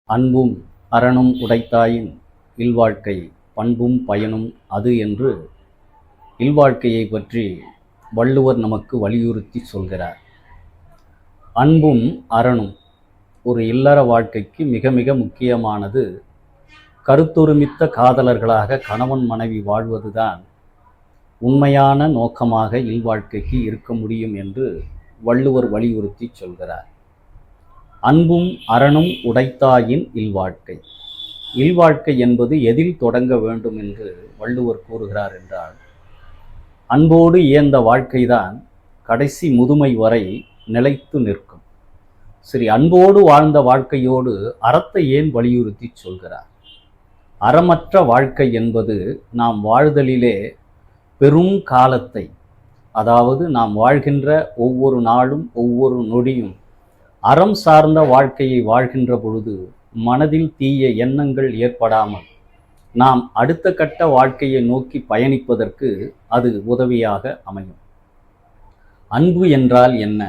அன்பும் அறனும் உடைத்தாயின் இல்வாழ்க்கை பண்பும் பயனும் அது என்று இல்வாழ்க்கையை பற்றி வள்ளுவர் நமக்கு வலியுறுத்தி சொல்கிறார். அன்பும் அறனும் ஒரு இல்லற வாழ்க்கைக்கு மிக மிக முக்கியமானது. கருத்தொருமித்த காதலர்களாக கணவன் மனைவி வாழ்வதுதான் உண்மையான நோக்கமாக இல்வாழ்க்கைக்கு இருக்க முடியும் என்று வள்ளுவர் வலியுறுத்தி சொல்கிறார். அன்பும் அறனும் உடைத்தாயின் இல்வாழ்க்கை. இல்வாழ்க்கை என்பது எதில் தொடங்க வேண்டும் என்று வள்ளுவர் கூறுகிறார் என்றால், அன்போடு இயந்த வாழ்க்கைதான் கடைசி முதுமை வரை நிலைத்து நிற்கும். சரி, அன்போடு வாழ்ந்த வாழ்க்கையோடு அறத்தை ஏன் வலியுறுத்தி சொல்கிறார்? அறமற்ற வாழ்க்கை என்பது நாம் வாழ்தலிலே பெரும் காலத்தை, அதாவது நாம் வாழ்கின்ற ஒவ்வொரு நாளும் ஒவ்வொரு நொடியும் அறம் சார்ந்த வாழ்க்கையை வாழ்கின்ற பொழுது மனதில் தீய எண்ணங்கள் ஏற்படாமல் நாம் அடுத்த கட்ட வாழ்க்கையை நோக்கி பயணிப்பதற்கு அது உதவியாக அமையும். அன்பு என்றால் என்ன?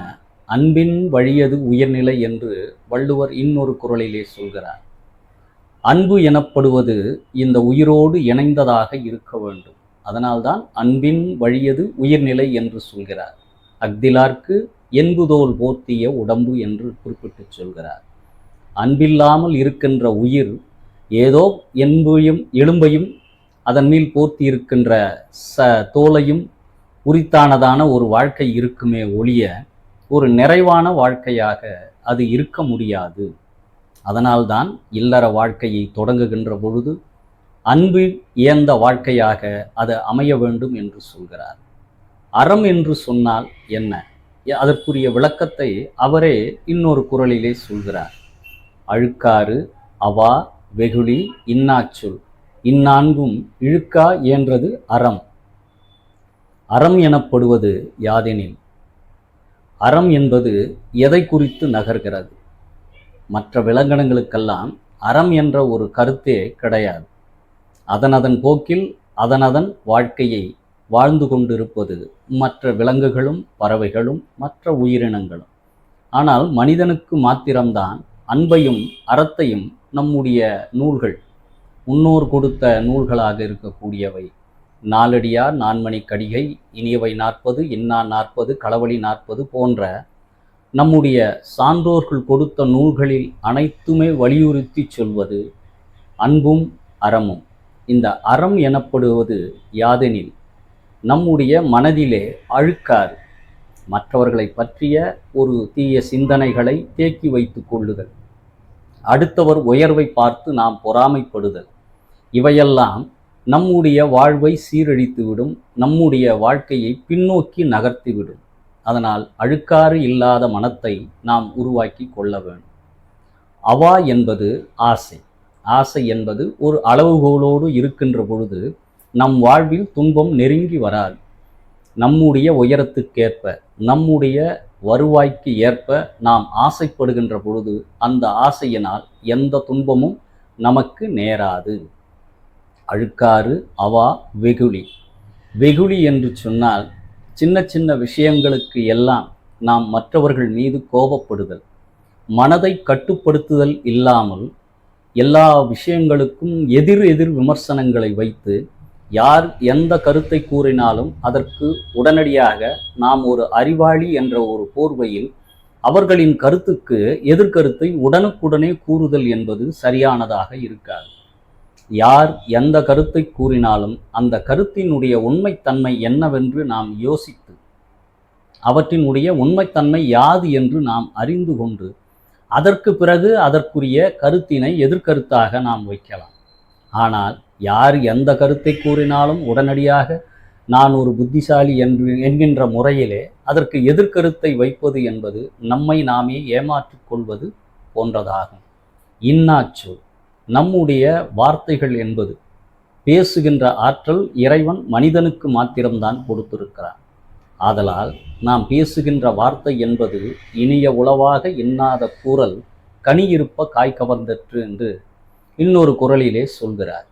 அன்பின் வழியது உயர்நிலை என்று வள்ளுவர் இன்னொரு குறளிலே சொல்கிறார். அன்பு எனப்படுவது இந்த உயிரோடு இணைந்ததாக இருக்க வேண்டும். அதனால்தான் அன்பின் வழியது உயிர்நிலை என்று சொல்கிறார். அஃதிலார்க்கு என்புதோல் போர்த்திய உடம்பு என்று குறிப்பிட்டு சொல்கிறார். அன்பில்லாமல் இருக்கின்ற உயிர் ஏதோ என்பையும் எலும்பையும் அதன் மேல் போர்த்தி இருக்கின்ற தோலையும் உரித்தானதான ஒரு வாழ்க்கை இருக்குமே ஒழிய ஒரு நிறைவான வாழ்க்கையாக அது இருக்க முடியாது. அதனால்தான் இல்லற வாழ்க்கையை தொடங்குகின்ற பொழுது அன்பு இயந்த வாழ்க்கையாக அது அமைய வேண்டும் என்று சொல்கிறார். அறம் என்று சொன்னால் என்ன? அதற்குரிய விளக்கத்தை அவரே இன்னொரு குறளிலே சொல்கிறார். அழுக்காறு, அவா, வெகுளி, இன்னாச்சொல் இந்நான்கும் இழுக்கா என்றது அறம். அறம் எனப்படுவது யாதெனில், அறம் என்பது எதை குறித்து நகர்கிறது? மற்ற விலங்கினங்களுக்கெல்லாம் அறம் என்ற ஒரு கருத்தே கிடையாது. அதனதன் போக்கில் அதனதன் வாழ்க்கையை வாழ்ந்து கொண்டிருப்பது மற்ற விலங்குகளும் பறவைகளும் மற்ற உயிரினங்களும். ஆனால் மனிதனுக்கு மாத்திரம்தான் அன்பையும் அறத்தையும் நம்முடைய நூல்கள், முன்னோர் கொடுத்த நூல்களாக இருக்கக்கூடியவை நாலடியார், நான்மணி கடிகை, இனியவை 40, இன்னா 40, களவழி 40 போன்ற நம்முடைய சான்றோர்கள் கொடுத்த நூல்களில் அனைத்துமே வலியுறுத்தி சொல்வது அன்பும் அறமும். இந்த அறம் எனப்படுவது யாதெனில், நம்முடைய மனதிலே அழுக்காறு, மற்றவர்களை பற்றிய ஒரு தீய சிந்தனைகளை தேக்கி வைத்து கொள்ளுதல், அடுத்தவர் உயர்வை பார்த்து நாம் பொறாமைப்படுதல், இவையெல்லாம் நம்முடைய வாழ்வை சீரழித்துவிடும், நம்முடைய வாழ்க்கையை பின்னோக்கி நகர்த்திவிடும். அதனால் அழுக்காறு இல்லாத மனத்தை நாம் உருவாக்கி கொள்ள வேண்டும். அவா என்பது ஆசை. ஆசை என்பது ஒரு அளவுகோலோடு இருக்கின்ற பொழுது நம் வாழ்வில் துன்பம் நெருங்கி வராது. நம்முடைய உயரத்துக்கேற்ப, நம்முடைய வருவாய்க்கு ஏற்ப நாம் ஆசைப்படுகின்ற பொழுது அந்த ஆசையினால் எந்த துன்பமும் நமக்கு நேராது. அழுக்காறு, அவா, வெகுளி. வெகுளி என்று சொன்னால் சின்ன சின்ன விஷயங்களுக்கு எல்லாம் நாம் மற்றவர்கள் மீது கோபப்படுதல், மனதை கட்டுப்படுத்துதல் இல்லாமல் எல்லா விஷயங்களுக்கும் எதிர் விமர்சனங்களை வைத்து யார் எந்த கருத்தை கூறினாலும் அதற்கு உடனடியாக நாம் ஒரு அறிவாளி என்ற ஒரு போர்வையில் அவர்களின் கருத்துக்கு எதிர்கருத்தை உடனுக்குடனே கூறுதல் என்பது சரியானதாக இருக்காது. யார் எந்த கருத்தை கூறினாலும் அந்த கருத்தினுடைய உண்மைத்தன்மை என்னவென்று நாம் யோசித்து அவற்றினுடைய உண்மைத்தன்மை யாது என்று நாம் அறிந்து கொண்டு அதற்கு பிறகு அதற்குரிய கருத்தினை எதிர்கருத்தாக நாம் வைக்கலாம். ஆனால் யார் எந்த கருத்தை கூறினாலும் உடனடியாக நான் ஒரு புத்திசாலி என்கின்ற முறையிலே அதற்கு எதிர்கருத்தை வைப்பது என்பது நம்மை நாமே ஏமாற்றிக் கொள்வது போன்றதாகும். இன்னாச்சொல், நம்முடைய வார்த்தைகள் என்பது பேசுகின்ற ஆற்றல் இறைவன் மனிதனுக்கு மாத்திரம்தான் கொடுத்திருக்கிறார். ஆதலால் நாம் பேசுகின்ற வார்த்தை என்பது இனிய உளவாக இன்னாத கூறல் கனியிருப்ப காய் கவர்ந்தற்று என்று இன்னொரு குறளிலே சொல்கிறார்.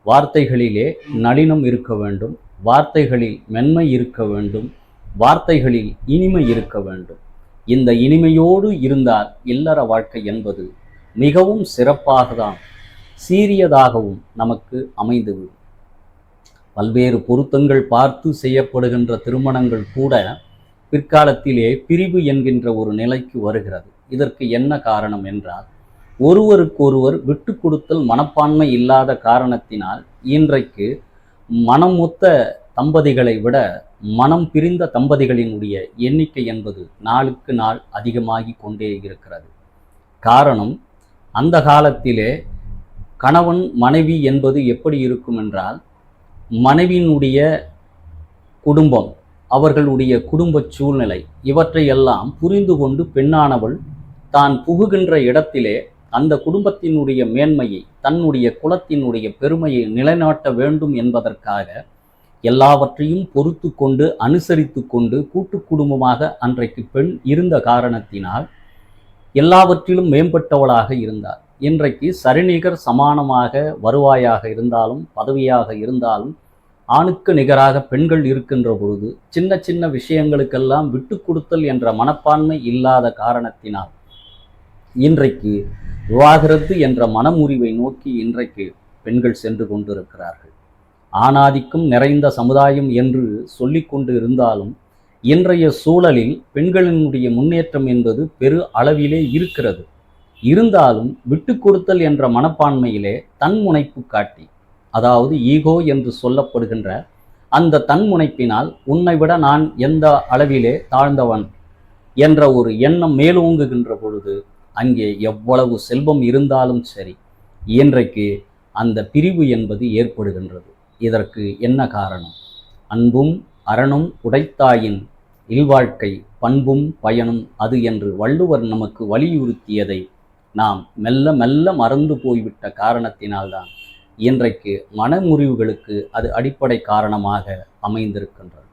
வார்த்தைகளிலே நளினம் இருக்க வேண்டும், வார்த்தைகளில் மென்மை இருக்க வேண்டும், வார்த்தைகளில் இனிமை இருக்க வேண்டும். இந்த இனிமையோடு இருந்தால் இல்லற வாழ்க்கை என்பது மிகவும் சிறப்பாக தான் சீரியதாகவும் நமக்கு அமைந்துவிடும். பல்வேறு பொருத்தங்கள் பார்த்து செய்யப்படுகின்ற திருமணங்கள் கூட பிற்காலத்திலே பிரிவு என்கின்ற ஒரு நிலைக்கு வருகிறது. இதற்கு என்ன காரணம் என்றால், ஒருவருக்கொருவர் விட்டு கொடுத்தல் மனப்பான்மை இல்லாத காரணத்தினால் இன்றைக்கு மனம் ஒத்த தம்பதிகளை விட மனம் பிரிந்த தம்பதிகளினுடைய எண்ணிக்கை என்பது நாளுக்கு நாள் அதிகமாகி கொண்டே இருக்கிறது. காரணம், அந்த காலத்திலே கணவன் மனைவி என்பது எப்படி இருக்கும் என்றால், மனைவியினுடைய குடும்பம், அவர்களுடைய குடும்ப சூழ்நிலை இவற்றையெல்லாம் புரிந்து கொண்டு பெண்ணானவள் தான் புகுகின்ற இடத்திலே அந்த குடும்பத்தினுடைய மேன்மையை, தன்னுடைய குலத்தினுடைய பெருமையை நிலைநாட்ட வேண்டும் என்பதற்காக எல்லாவற்றையும் பொறுத்து கொண்டு அனுசரித்து கொண்டு கூட்டு குடும்பமாக அன்றைக்கு பெண் இருந்த காரணத்தினால் எல்லாவற்றிலும் மேம்பட்டவளாக இருந்தார். இன்றைக்கு சரிநிகர் சமானமாக வருவாயாக இருந்தாலும் பதவியாக இருந்தாலும் ஆணுக்கு நிகராக பெண்கள் இருக்கின்ற பொழுது சின்ன சின்ன விஷயங்களுக்கெல்லாம் விட்டு கொடுத்தல் என்ற மனப்பான்மை இல்லாத காரணத்தினால் இன்றைக்கு விவாகரத்து என்ற மனமுறிவை நோக்கி இன்றைக்கு பெண்கள் சென்று கொண்டிருக்கிறார்கள். ஆணாதிக்கம் நிறைந்த சமுதாயம் என்று சொல்லிக் கொண்டு இருந்தாலும் இன்றைய சூழலில் பெண்களினுடைய முன்னேற்றம் என்பது பெரு அளவிலே இருக்கிறது. இருந்தாலும் விட்டு கொடுத்தல் என்ற மனப்பான்மையிலே தன்முனைப்பு காட்டி, அதாவது ஈகோ என்று சொல்லப்படுகின்ற அந்த தன்முனைப்பினால் உன்னை விட நான் எந்த அளவிலே தாழ்ந்தவன் என்ற ஒரு எண்ணம் மேலோங்குகின்ற பொழுது அங்கே எவ்வளவு செல்வம் இருந்தாலும் சரி, இன்றைக்கு அந்த பிரிவு என்பது ஏற்படுகின்றது. இதற்கு என்ன காரணம்? அன்பும் அறனும் உடைத்தாயின் இல்வாழ்க்கை பண்பும் பயனும் அது என்று வள்ளுவர் நமக்கு வலியுறுத்தியதை நாம் மெல்ல மெல்ல மறந்து போய்விட்ட காரணத்தினால்தான் இன்றைக்கு மனமுறிவுகளுக்கு அது அடிப்படை காரணமாக அமைந்திருக்கின்றது.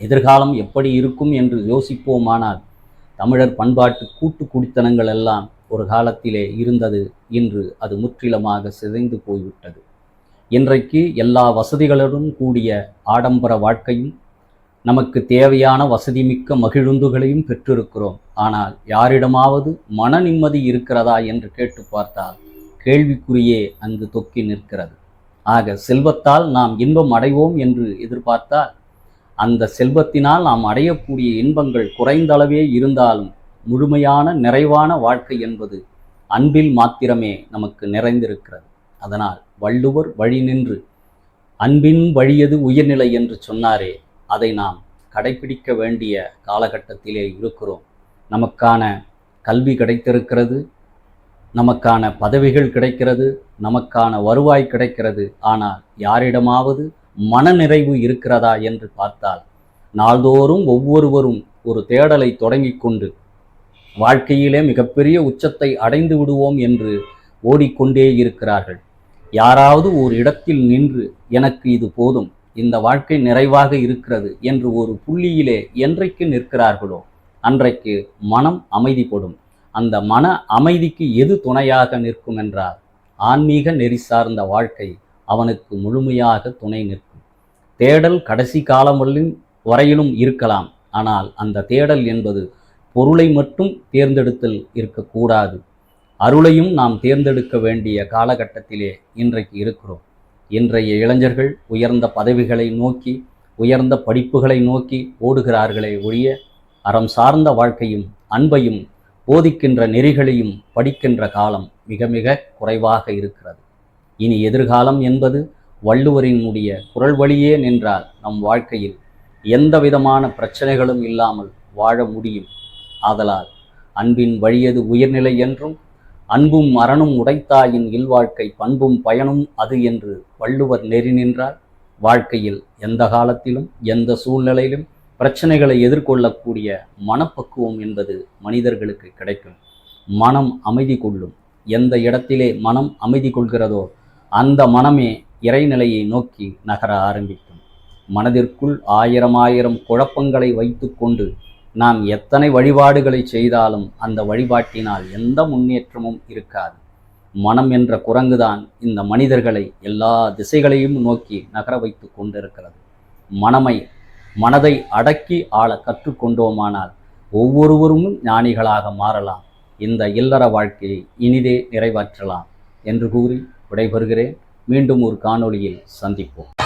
எதிர்காலம் எப்படி இருக்கும் என்று யோசிப்போமானால், தமிழர் பண்பாட்டு கூட்டு குடித்தனங்கள் எல்லாம் ஒரு காலத்திலே இருந்தது, இன்று அது முற்றிலுமாக சிதைந்து போய்விட்டது. இன்றைக்கு எல்லா வசதிகளுடன் கூடிய ஆடம்பர வாழ்க்கையும், நமக்கு தேவையான வசதிமிக்க மகிழுந்துகளையும் பெற்றிருக்கிறோம். ஆனால் யாரிடமாவது மன நிம்மதி இருக்கிறதா என்று கேட்டு பார்த்தால் கேள்விக்குறியே அங்கு தொக்கி நிற்கிறது. ஆக செல்வத்தால் நாம் இன்பம் அடைவோம் என்று எதிர்பார்த்தால் அந்த செல்வத்தினால் நாம் அடையக்கூடிய இன்பங்கள் குறைந்தளவே இருந்தாலும் முழுமையான நிறைவான வாழ்க்கை என்பது அன்பில் மாத்திரமே நமக்கு நிறைந்திருக்கிறது. அதனால் வள்ளுவர் வழி நின்று அன்பின் வழியது உயர்நிலை என்று சொன்னாரே, அதை நாம் கடைபிடிக்க வேண்டிய காலகட்டத்திலே இருக்கிறோம். நமக்கான கல்வி கிடைத்திருக்கிறது, நமக்கான பதவிகள் கிடைக்கிறது, நமக்கான வருவாய் கிடைக்கிறது. ஆனால் யாரிடமாவது மனநிறைவு இருக்கிறதா என்று பார்த்தால், நாள்தோறும் ஒவ்வொருவரும் ஒரு தேடலை தொடங்கி கொண்டு வாழ்க்கையிலே மிகப்பெரிய உச்சத்தை அடைந்து விடுவோம் என்று ஓடிக்கொண்டே இருக்கிறார்கள். யாராவது ஒரு இடத்தில் நின்று எனக்கு இது போதும், இந்த வாழ்க்கை நிறைவாக இருக்கிறது என்று ஒரு புள்ளியிலே என்றைக்கு நிற்கிறார்களோ அன்றைக்கு மனம் அமைதிப்படும். அந்த மன அமைதிக்கு எது துணையாக நிற்கும் என்றால், ஆன்மீக நெறி சார்ந்த வாழ்க்கை அவனுக்கு முழுமையாக துணை நிற்கும். தேடல் கடைசி காலம் வரையிலும் இருக்கலாம். ஆனால் அந்த தேடல் என்பது பொருளை மட்டும் தேர்ந்தெடுத்தல் இருக்கக்கூடாது. அருளையும் நாம் தேர்ந்தெடுக்க வேண்டிய காலகட்டத்திலே இன்றைக்கு இருக்கிறோம். இன்றைய இளைஞர்கள் உயர்ந்த பதவிகளை நோக்கி, உயர்ந்த படிப்புகளை நோக்கி ஓடுகிறார்களே ஒழிய, அறம் சார்ந்த வாழ்க்கையும் அன்பையும் போதிக்கின்ற நெறிகளையும் படிக்கின்ற காலம் மிக மிக குறைவாக இருக்கிறது. இனி எதிர்காலம் என்பது வள்ளுவரினுடைய குரல் வழியே நின்றால் நம் வாழ்க்கையில் எந்த விதமான பிரச்சனைகளும் இல்லாமல் வாழ முடியும். ஆதலால் அன்பின் வழியது உயர்நிலை என்றும், அன்பும் அறனும் உடைத்தாயின் இல்வாழ்க்கை பண்பும் பயனும் அது என்று வள்ளுவர் நெறி நின்றால் வாழ்க்கையில் எந்த காலத்திலும் எந்த சூழ்நிலையிலும் பிரச்சனைகளை எதிர்கொள்ளக்கூடிய மனப்பக்குவம் என்பது மனிதர்களுக்கு கிடைக்கும். மனம் அமைதி கொள்ளும். எந்த இடத்திலே மனம் அமைதி கொள்கிறதோ அந்த மனமே இறைநிலையை நோக்கி நகர ஆரம்பிக்கும். மனதிற்குள் ஆயிரம் குழப்பங்களை வைத்து கொண்டு நாம் எத்தனை வழிபாடுகளை செய்தாலும் அந்த வழிபாட்டினால் எந்த முன்னேற்றமும் இருக்காது. மனம் என்ற குரங்குதான் இந்த மனிதர்களை எல்லா திசைகளையும் நோக்கி நகர வைத்து கொண்டிருக்கிறது. மனதை அடக்கி ஆள கற்றுக்கொண்டோமானால் ஒவ்வொருவரும் ஞானிகளாக மாறலாம். இந்த இல்லற வாழ்க்கையை இனிதே நிறைவேற்றலாம் என்று கூறி விடைபெறுகிறேன். மீண்டும் ஒரு காணொளியில் சந்திப்போம்.